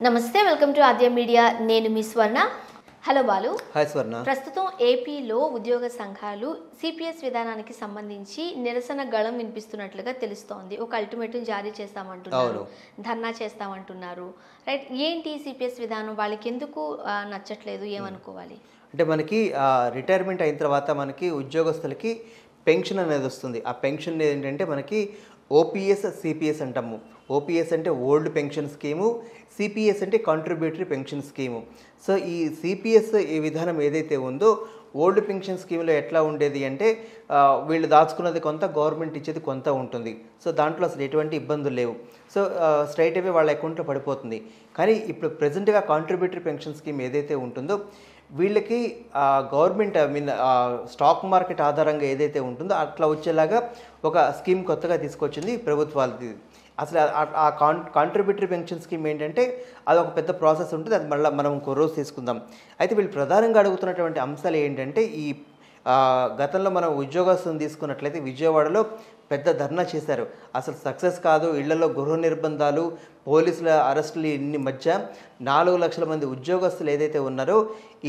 నమస్తే welcome to Aadya media నేను మీ స్వర్ణ hello Balu hi స్వర్ణ ప్రస్తుతం ఏపీలో ఉద్యోగ సంఘాలు సిపిఎస్ విధానానికి సంబంధించి నిరసన గళం వినిపిస్తున్నట్లుగా తెలుస్తోంది ఒక అల్టిమేటం జారీ చేస్తామంటున్నారు ధర్నా చేస్తామంటున్నారు రైట్ ఏంటి సిపిఎస్ విధానం వాళ్ళకి ఎందుకు నచ్చట్లేదు ఏమనుకోవాలి అంటే మనకి రిటైర్మెంట్ అయిన తర్వాత మనకి ఉద్యోగస్తులకి పెన్షన్ అనేది వస్తుంది ఆ పెన్షన్ ఏంటంటే మనకి ఓపీఎస్ సిపిఎస్ అంటాము ఓపీఎస్ అంటే ఓల్డ్ పెన్షన్ స్కీము సిపిఎస్ అంటే కాంట్రిబ్యూటరీ పెన్షన్ స్కీము సో ఈ సిపిఎస్ ఈ విధానం ఏదైతే ఉందో ఓల్డ్ పెన్షన్ స్కీమ్లో ఎట్లా ఉండేది అంటే వీళ్ళు దాచుకున్నది కొంత గవర్నమెంట్ ఇచ్చేది కొంత ఉంటుంది సో దాంట్లో అసలు ఎటువంటి ఇబ్బందులు లేవు సో స్ట్రైట్ అవే వాళ్ళ అకౌంట్లో పడిపోతుంది కానీ ఇప్పుడు ప్రజెంట్గా కాంట్రిబ్యూటరీ పెన్షన్ స్కీమ్ ఏదైతే ఉంటుందో వీళ్ళకి government I mean stock market ఆధారంగా ఏదైతే ఉంటుందో అట్లా వచ్చేలాగా ఒక స్కీమ్ కొత్తగా తీసుకొచ్చింది ప్రభుత్వాలది అసలు ఆ కాంట్రిబ్యూటరీ పెన్షన్ స్కీమ్ ఏంటంటే అది ఒక పెద్ద ప్రాసెస్ ఉంటుంది అది మళ్ళీ మనం ఇంకో రోజు తీసుకుందాం అయితే వీళ్ళు ప్రధానంగా అడుగుతున్నటువంటి అంశాలు ఏంటంటే ఈ గతంలో మనం ఉద్యోగస్తులను తీసుకున్నట్లయితే విజయవాడలో పెద్ద ధర్నా చేశారు అసలు సక్సెస్ కాదు ఇళ్లలో గృహ నిర్బంధాలు పోలీసుల అరెస్టులు ఇన్ని మధ్య 4 లక్షల మంది ఉద్యోగస్తులు ఏదైతే ఉన్నారో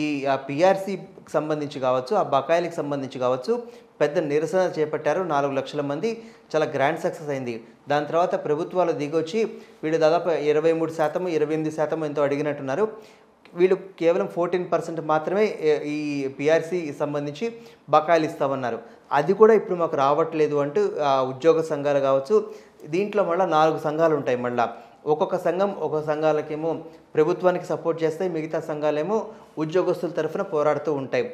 ఈ పిఆర్సీకి సంబంధించి కావచ్చు ఆ బకాయిలకు సంబంధించి కావచ్చు పెద్ద నిరసన చేపట్టారు 4 లక్షల మంది చాలా గ్రాండ్ సక్సెస్ అయింది దాని తర్వాత ప్రభుత్వాలు దిగొచ్చి వీళ్ళు దాదాపు 23% 28% ఎంతో అడిగినట్టున్నారు వీళ్ళు కేవలం 14% మాత్రమే ఈ పిఆర్సీ సంబంధించి బకాయిలు ఇస్తామన్నారు అది కూడా ఇప్పుడు మాకు రావట్లేదు అంటూ ఉద్యోగ సంఘాలు కావచ్చు దీంట్లో మళ్ళీ 4 సంఘాలు ఉంటాయి మళ్ళీ ఒక్కొక్క సంఘాలకేమో ప్రభుత్వానికి సపోర్ట్ చేస్తాయి మిగతా సంఘాలేమో ఉద్యోగస్తుల తరఫున పోరాడుతూ ఉంటాయి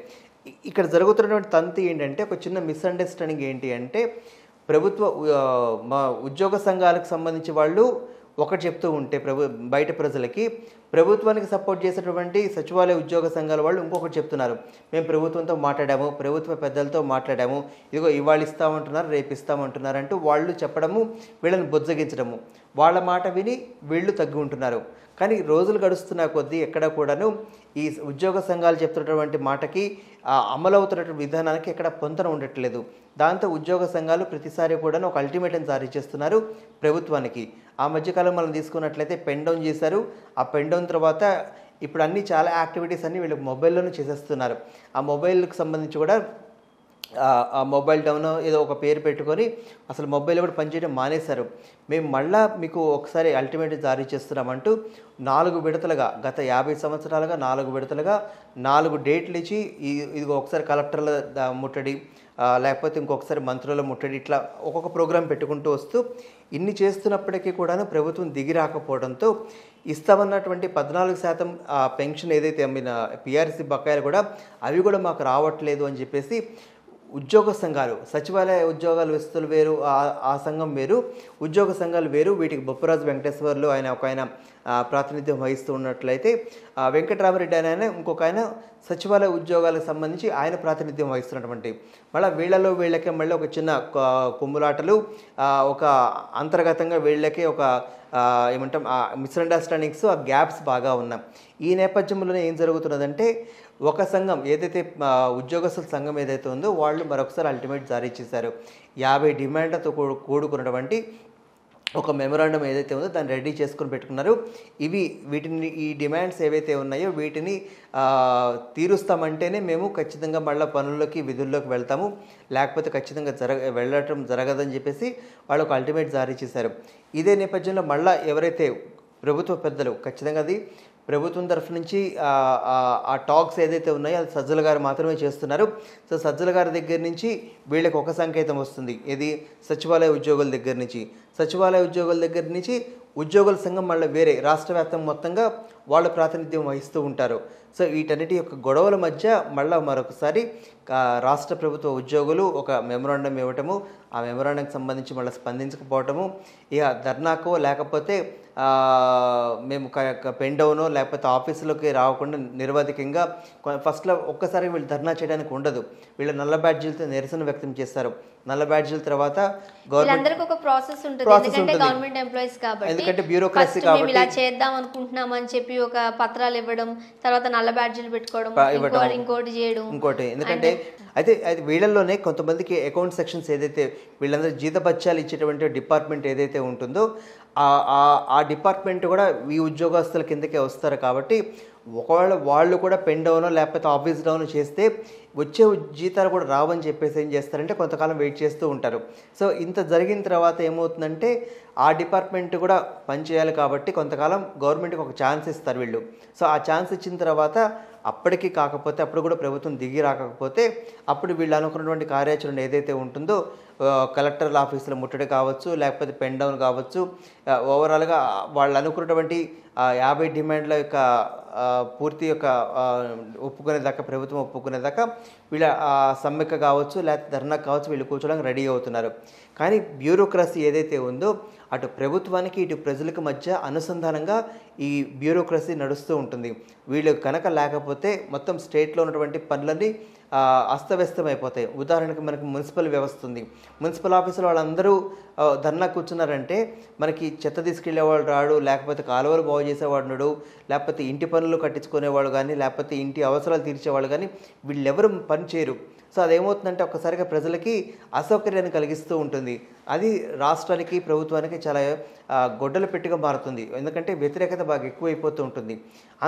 ఇక్కడ జరుగుతున్నటువంటి తంతి ఏంటంటే ఒక చిన్న మిస్అండర్స్టాండింగ్ ఏంటి అంటే మా ఉద్యోగ సంఘాలకు సంబంధించి వాళ్ళు ఒకటి చెప్తూ ఉంటే బయట ప్రజలకి ప్రభుత్వానికి సపోర్ట్ చేసేటువంటి సచివాలయ ఉద్యోగ సంఘాల వాళ్ళు ఇంకొకటి చెప్తున్నారు మేము ప్రభుత్వంతో మాట్లాడాము ప్రభుత్వ పెద్దలతో మాట్లాడాము ఇదిగో ఇవాళ ఇస్తామంటున్నారు రేపు ఇస్తామంటున్నారు అంటూ వాళ్ళు చెప్పడము వీళ్ళని బుజ్జగించడము వాళ్ళ మాట విని వీళ్ళు తగ్గి ఉంటున్నారు కానీ రోజులు గడుస్తున్న కొద్దీ ఎక్కడ కూడాను ఈ ఉద్యోగ సంఘాలు చెప్తున్నటువంటి మాటకి అమలవుతున్నటువంటి విధానానికి ఎక్కడ పొంతన ఉండట్లేదు దాంతో ఉద్యోగ సంఘాలు ప్రతిసారి కూడా ఒక అల్టిమేటం జారీ చేస్తున్నారు ప్రభుత్వానికి ఆ మధ్యకాలం మనం తీసుకున్నట్లయితే పెన్ డౌన్ చేశారు ఆ పెన్ డౌన్ తర్వాత ఇప్పుడు అన్ని చాలా యాక్టివిటీస్ అన్ని వీళ్ళకి మొబైల్లోనే చేసేస్తున్నారు ఆ మొబైల్కి సంబంధించి కూడా ఆ మొబైల్ డౌన్ ఏదో ఒక పేరు పెట్టుకొని అసలు మొబైల్ కూడా పనిచేయడం మానేశారు మేము మళ్ళా మీకు ఒకసారి అల్టిమేట్ జారీ చేస్తున్నామంటూ 4 విడతలుగా గత 50 సంవత్సరాలుగా 4 విడతలుగా 4 డేట్లు ఇచ్చి ఇది ఒకసారి కలెక్టర్ల ముట్టడి లేకపోతే ఇంకొకసారి మంత్రుల ముట్టడి ఇట్లా ఒక్కొక్క ప్రోగ్రాం పెట్టుకుంటూ వస్తూ ఇన్ని చేస్తున్నప్పటికీ కూడాను ప్రభుత్వం దిగి రాకపోవడంతో ఇస్తామన్నటువంటి 14% పెన్షన్ ఏదైతే పిఆర్సీ బకాయిలు కూడా అవి కూడా మాకు రావట్లేదు అని చెప్పేసి ఉద్యోగ సంఘాలు సచివాలయ ఉద్యోగాలు వ్యవస్థలు వేరు ఆ సంఘం వేరు ఉద్యోగ సంఘాలు వేరు వీటికి బొప్పరాజు వెంకటేశ్వర్లు ఆయన ప్రాతినిధ్యం వహిస్తూ ఉన్నట్లయితే వెంకటరామరెడ్డి ఆయన ఇంకొక ఆయన సచివాలయ ఉద్యోగాలకు సంబంధించి ఆయన ప్రాతినిధ్యం వహిస్తున్నటువంటి మళ్ళీ వీళ్ళకే మళ్ళీ ఒక చిన్న కుమ్ములాటలు ఒక అంతర్గతంగా వీళ్ళకే ఒక ఏమంటాం మిస్అండర్స్టాండింగ్స్ ఆ గ్యాప్స్ బాగా ఉన్నాయి ఈ నేపథ్యంలోనే ఏం జరుగుతున్నదంటే ఒక సంఘం ఏదైతే ఉద్యోగస్తుల సంఘం ఏదైతే ఉందో వాళ్ళు మరొకసారి అల్టిమేట్ జారీ చేశారు 50 డిమాండ్లతో కూడుకున్నటువంటి ఒక మెమొరాండం ఏదైతే ఉందో దాన్ని రెడీ చేసుకుని పెట్టుకున్నారు ఈ డిమాండ్స్ ఏవైతే ఉన్నాయో వీటిని తీరుస్తామంటేనే మేము ఖచ్చితంగా మళ్ళీ పనుల్లోకి విధుల్లోకి వెళ్తాము లేకపోతే ఖచ్చితంగా వెళ్ళటం జరగదని చెప్పేసి వాళ్ళు ఒక అల్టిమేట్ జారీ చేశారు ఇదే నేపథ్యంలో మళ్ళీ ఎవరైతే ప్రభుత్వ పెద్దలు ఖచ్చితంగా అది ప్రభుత్వం తరఫు నుంచి ఆ టాక్స్ ఏదైతే ఉన్నాయో అది సజ్జల గారు మాత్రమే చేస్తున్నారు సో సజ్జల గారి దగ్గర నుంచి వీళ్ళకి ఒక సంకేతం వస్తుంది ఇది సచివాలయ ఉద్యోగుల దగ్గర నుంచి ఉద్యోగుల సంఘం మళ్ళీ వేరే రాష్ట్ర వ్యాప్తంగా మొత్తంగా వాళ్ళ ప్రాతినిధ్యం వహిస్తూ ఉంటారు సో వీటన్నిటి యొక్క గొడవల మధ్య మళ్ళీ మరొకసారి రాష్ట్ర ప్రభుత్వ ఉద్యోగులు ఒక మెమొరాండం ఇవ్వటము ఆ మెమొరాండంకి సంబంధించి మళ్ళీ స్పందించకపోవటము ఇక ధర్నాకో లేకపోతే మేము పెన్ డౌనో లేకపోతే ఆఫీసులోకి రాకుండా నిర్వాధికంగా ఫస్ట్లో ఒక్కసారి వీళ్ళు ధర్నా చేయడానికి ఉండదు వీళ్ళు నల్ల బ్యాడ్జీలతో నిరసన వ్యక్తం చేస్తారు నల్ల బ్యాడ్జీల తర్వాత గవర్నమెంట్ ఒక ప్రాసెస్ ఉంటుంది ఎందుకంటే గవర్నమెంట్ ఎంప్లాయీస్ కాబట్టి ఎందుకంటే బ్యూరోక్రసీ కాబట్టి ఇలా చేద్దాం అనుకుంటున్నాం అని చెప్పి ఒక పత్రాలు ఇవ్వడం తర్వాత నల్ల బ్యాడ్జీలు పెట్టుకోవడం ఇంకోటి చేయడం ఇంకోటి ఎందుకంటే అయితే అది వీళ్ళల్లోనే కొంతమందికి అకౌంట్ సెక్షన్స్ ఏదైతే వీళ్ళందరూ జీతభత్యాలు ఇచ్చేటువంటి డిపార్ట్మెంట్ ఏదైతే ఉంటుందో ఆ డిపార్ట్మెంట్ కూడా ఈ ఉద్యోగస్తుల కిందకే వస్తారు కాబట్టి ఒకవేళ వాళ్ళు కూడా పెన్ డౌన్ లేకపోతే ఆఫీస్ డౌన్ చేస్తే వచ్చే జీతాలు కూడా రావని చెప్పేసి ఏం చేస్తారంటే కొంతకాలం వెయిట్ చేస్తూ ఉంటారు. సో ఇంత జరిగిన తర్వాత ఏమవుతుందంటే ఆ డిపార్ట్మెంట్ కూడా పనిచేయాలి కాబట్టి కొంతకాలం గవర్నమెంట్కి ఒక ఛాన్స్ ఇస్తారు వీళ్ళు. సో ఆ ఛాన్స్ ఇచ్చిన తర్వాత అప్పటికి కాకపోతే అప్పుడు కూడా ప్రభుత్వం దిగి రాకపోతే అప్పుడు వీళ్ళు అనుకున్నటువంటి కార్యాచరణ ఏదైతే ఉంటుందో కలెక్టర్ల ఆఫీసులో ముట్టడి కావచ్చు, లేకపోతే పెన్ డౌన్ కావచ్చు, ఓవరాల్గా వాళ్ళు అనుకున్నటువంటి 50 డిమాండ్ల యొక్క పూర్తి యొక్క ఒప్పుకునేదాకా ప్రభుత్వం ఒప్పుకునేదాకా వీళ్ళ సమ్మెక్క కావచ్చు లేకపోతే ధర్నా కావచ్చు వీళ్ళు కూర్చోడానికి రెడీ అవుతున్నారు. కానీ బ్యూరోక్రసీ ఏదైతే ఉందో అటు ప్రభుత్వానికి ఇటు ప్రజలకు మధ్య అనుసంధానంగా ఈ బ్యూరోక్రసీ నడుస్తూ ఉంటుంది. వీళ్ళు కనుక లేకపోతే మొత్తం స్టేట్లో ఉన్నటువంటి పనులన్నీ అస్తవ్యస్తం అయిపోతాయి. ఉదాహరణకి మనకి మున్సిపల్ వ్యవస్థ ఉంది. మున్సిపల్ ఆఫీసులో వాళ్ళందరూ ధర్నా కూర్చున్నారంటే మనకి చెత్త తీసుకెళ్లేవాడు రాడు, లేకపోతే కాలువలు బాగు చేసేవాడు నడు, లేకపోతే ఇంటి పనులు కట్టించుకునేవాళ్ళు కానీ, లేకపోతే ఇంటి అవసరాలు తీర్చేవాళ్ళు కానీ వీళ్ళెవరు పని చేయరు. సో అదేమవుతుందంటే ఒక్కసారిగా ప్రజలకి అసౌకర్యాన్ని కలిగిస్తూ ఉంటుంది. అది రాష్ట్రానికి ప్రభుత్వానికి చాలా గొడ్డల పెట్టిగా మారుతుంది. ఎందుకంటే వ్యతిరేకత బాగా ఎక్కువైపోతూ ఉంటుంది.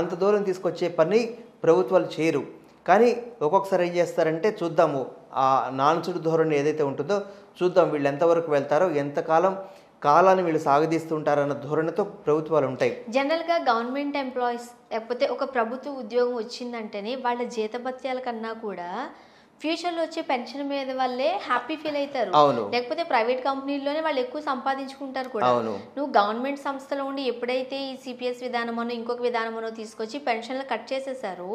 అంత దూరం తీసుకొచ్చే పని ప్రభుత్వాలు చేయరు. కానీ ఒక్కొక్కసారి ఏం చేస్తారంటే చూద్దాము ఆ నానుచుడు ధోరణి ఏదైతే ఉంటుందో చూద్దాం వీళ్ళు ఎంతవరకు వెళ్తారో, ఎంతకాలం కాలాన్ని వీళ్ళు సాగదీస్తుంటారన్న ధోరణితో ప్రభుత్వాలు ఉంటాయి. జనరల్గా గవర్నమెంట్ ఎంప్లాయీస్ లేకపోతే ఒక ప్రభుత్వ ఉద్యోగం వచ్చిందంటేనే వాళ్ళ జీతభత్యాల కన్నా కూడా ఫ్యూచర్లో వచ్చే పెన్షన్ మీద వాళ్ళే హ్యాపీ ఫీల్ అవుతారు. లేకపోతే ప్రైవేట్ కంపెనీల్లోనే వాళ్ళు ఎక్కువ సంపాదించుకుంటారు కూడా. నువ్వు గవర్నమెంట్ సంస్థలో ఉండి ఎప్పుడైతే ఈ సిపిఎస్ విధానమనో ఇంకొక విధానమనో తీసుకొచ్చి పెన్షన్లు కట్ చేసేసారు,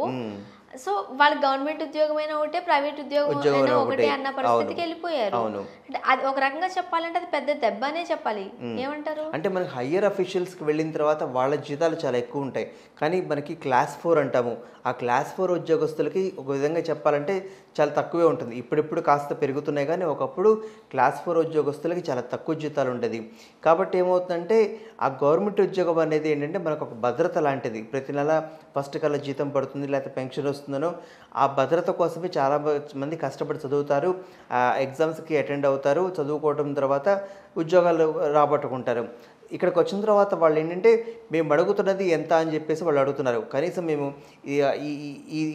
సో వాళ్ళ గవర్నమెంట్ ఉద్యోగమైనా ఒకటే ప్రైవేట్ ఉద్యోగం ఒకటే అన్న పరిస్థితికి వెళ్ళిపోయారు. అది ఒక రకంగా చెప్పాలంటే అది పెద్ద దెబ్బ అనే చెప్పాలి. ఏమంటారు? అంటే మనకి హయ్యర్ అఫీషియల్స్కి వెళ్ళిన తర్వాత వాళ్ళ జీతాలు చాలా ఎక్కువ ఉంటాయి. కానీ మనకి క్లాస్ 4 అంటాము. ఆ క్లాస్ 4 ఉద్యోగస్తులకి ఒక విధంగా చెప్పాలంటే చాలా తక్కువే ఉంటుంది. ఇప్పుడిప్పుడు కాస్త పెరుగుతున్నాయి కానీ ఒకప్పుడు క్లాస్ 4 ఉద్యోగస్తులకి చాలా తక్కువ జీతాలు ఉండేది. కాబట్టి ఏమవుతుందంటే ఆ గవర్నమెంట్ ఉద్యోగం అనేది ఏంటంటే మనకు ఒక భద్రత లాంటిది. ప్రతి నెల ఫస్ట్ కల్లా జీతం పడుతుంది లేకపోతే పెన్షన్ వస్తుందనో ఆ భద్రత కోసమే చాలా మంది కష్టపడి చదువుతారు, ఎగ్జామ్స్కి అటెండ్ అవుతారు, చదువుకోవడం తర్వాత ఉద్యోగాలు రాబట్టుకుంటారు. ఇక్కడికి వచ్చిన తర్వాత వాళ్ళు ఏంటంటే మేము అడుగుతున్నది ఎంత అని చెప్పేసి వాళ్ళు అడుగుతున్నారు. కనీసం మేము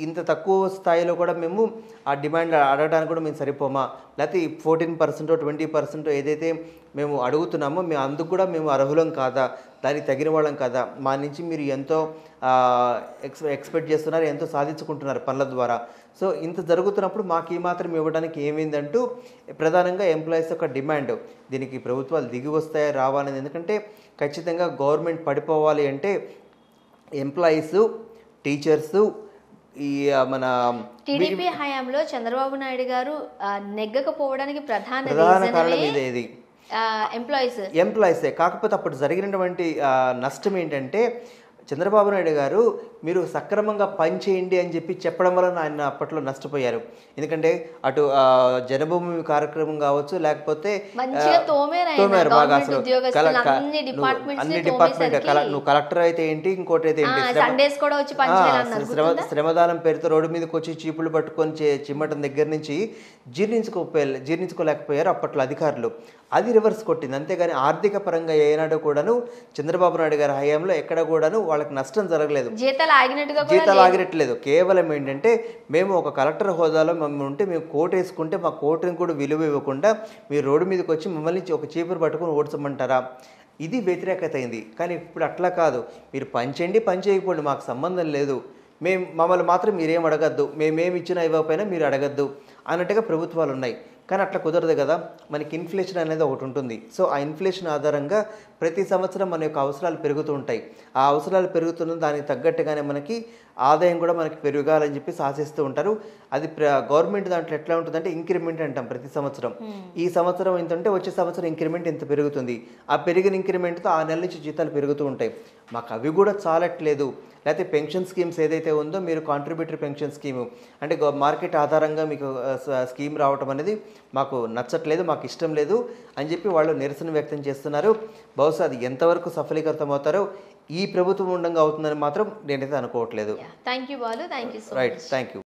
ఇంత తక్కువ స్థాయిలో కూడా మేము ఆ డిమాండ్ అడగడానికి కూడా మేము సరిపోమా, లేకపోతే 14% 20% ఏదైతే మేము అడుగుతున్నామో మేము అందుకు కూడా మేము అర్హులం కాదా, దానికి తగిన వాళ్ళం కాదా, మా నుంచి మీరు ఎంతో ఎక్స్పెక్ట్ చేస్తున్నారు, ఎంతో సాధించుకుంటున్నారు పనుల ద్వారా. సో ఇంత జరుగుతున్నప్పుడు మాకు ఈ మాత్రం ఇవ్వడానికి ఏమైందంటూ ప్రధానంగా ఎంప్లాయీస్ యొక్క డిమాండ్. దీనికి ప్రభుత్వాలు దిగి వస్తాయా రావా అనేది, ఎందుకంటే ఖచ్చితంగా గవర్నమెంట్ పడిపోవాలి అంటే ఎంప్లాయీస్, టీచర్సు, ఈ మన టీడీపీ హయాంలో చంద్రబాబు నాయుడు గారు నెగ్గకపోవడానికి ప్రధాన కారణం ఇదేది ఎంప్లాయీసే. కాకపోతే అప్పుడు జరిగినటువంటి నష్టం ఏంటంటే చంద్రబాబు నాయుడు గారు మీరు సక్రమంగా పని చేయండి అని చెప్పి చెప్పడం వలన ఆయన అప్పట్లో నష్టపోయారు. ఎందుకంటే అటు జనభూమి కార్యక్రమం కావచ్చు, లేకపోతే తోమారు బాగా. అసలు అన్ని డిపార్ట్మెంట్ నువ్వు కలెక్టర్ అయితే ఏంటి, ఇంకోటి అయితే ఏంటి, శ్రమదానం పేరుతో రోడ్డు మీదకి వచ్చి చీపులు పట్టుకొని చిమ్మటం దగ్గర నుంచి జీర్ణించుకోలేకపోయారు అప్పట్లో అధికారులు. అది రివర్స్ కొట్టింది. అంతేగాని ఆర్థిక పరంగా ఏనాడు కూడాను చంద్రబాబు నాయుడు గారి హయాంలో ఎక్కడ కూడాను వాళ్ళకి నష్టం జరగలేదు, జీతాలు ఆగినట్లేదు. కేవలం ఏంటంటే మేము ఒక కలెక్టర్ హోదాలో మేము ఉంటే మేము కోట్ వేసుకుంటే మా కోటుని కూడా విలువ ఇవ్వకుండా మీరు రోడ్డు మీదకి వచ్చి మమ్మల్ని ఒక చీపురు పట్టుకుని ఓడ్చమంటారా, ఇది వ్యతిరేకత అయింది. కానీ ఇప్పుడు అట్లా కాదు, మీరు పని చేయండి పని చేయకపోండి మాకు సంబంధం లేదు, మమ్మల్ని మాత్రం మీరేం అడగద్దు, మేమేమి ఇచ్చినా ఇవ్వకపోయినా మీరు అడగద్దు అన్నట్టుగా ప్రభుత్వాలు ఉన్నాయి. కానీ అట్లా కుదరదు కదా, మనకి ఇన్ఫ్లేషన్ అనేది ఒకటి ఉంటుంది. సో ఆ ఇన్ఫ్లేషన్ ఆధారంగా ప్రతి సంవత్సరం మన యొక్క అవసరాలు పెరుగుతూ ఉంటాయి. ఆ అవసరాలు పెరుగుతున్న దానికి తగ్గట్టుగానే మనకి ఆదాయం కూడా మనకి పెరగాలని చెప్పి ఆశిస్తూ ఉంటారు. అది గవర్నమెంట్ దాంట్లో ఎట్లా ఉంటుందంటే ఇంక్రిమెంట్ అంటాం ప్రతి సంవత్సరం. ఈ సంవత్సరం ఎంత ఉంటే వచ్చే సంవత్సరం ఇంక్రిమెంట్ ఎంత పెరుగుతుంది, ఆ పెరిగిన ఇంక్రిమెంట్తో ఆ నెల నుంచి జీతాలు పెరుగుతూ ఉంటాయి. మాకు అవి కూడా చాలట్లేదు. లేకపోతే పెన్షన్ స్కీమ్స్ ఏదైతే ఉందో మీరు కాంట్రిబ్యూటరీ పెన్షన్ స్కీము అంటే మార్కెట్ ఆధారంగా మీకు స్కీమ్ రావటం అనేది మాకు నచ్చట్లేదు, మాకు ఇష్టం లేదు అని చెప్పి వాళ్ళు నిరసన వ్యక్తం చేస్తున్నారు. బహుశా అది ఎంతవరకు సఫలీకృతం అవుతారో ఈ ప్రభుత్వం ఉండగా అవుతుందని మాత్రం నేనైతే అనుకోవట్లేదు. Thank you Balu, thank you so much. Right, thank you.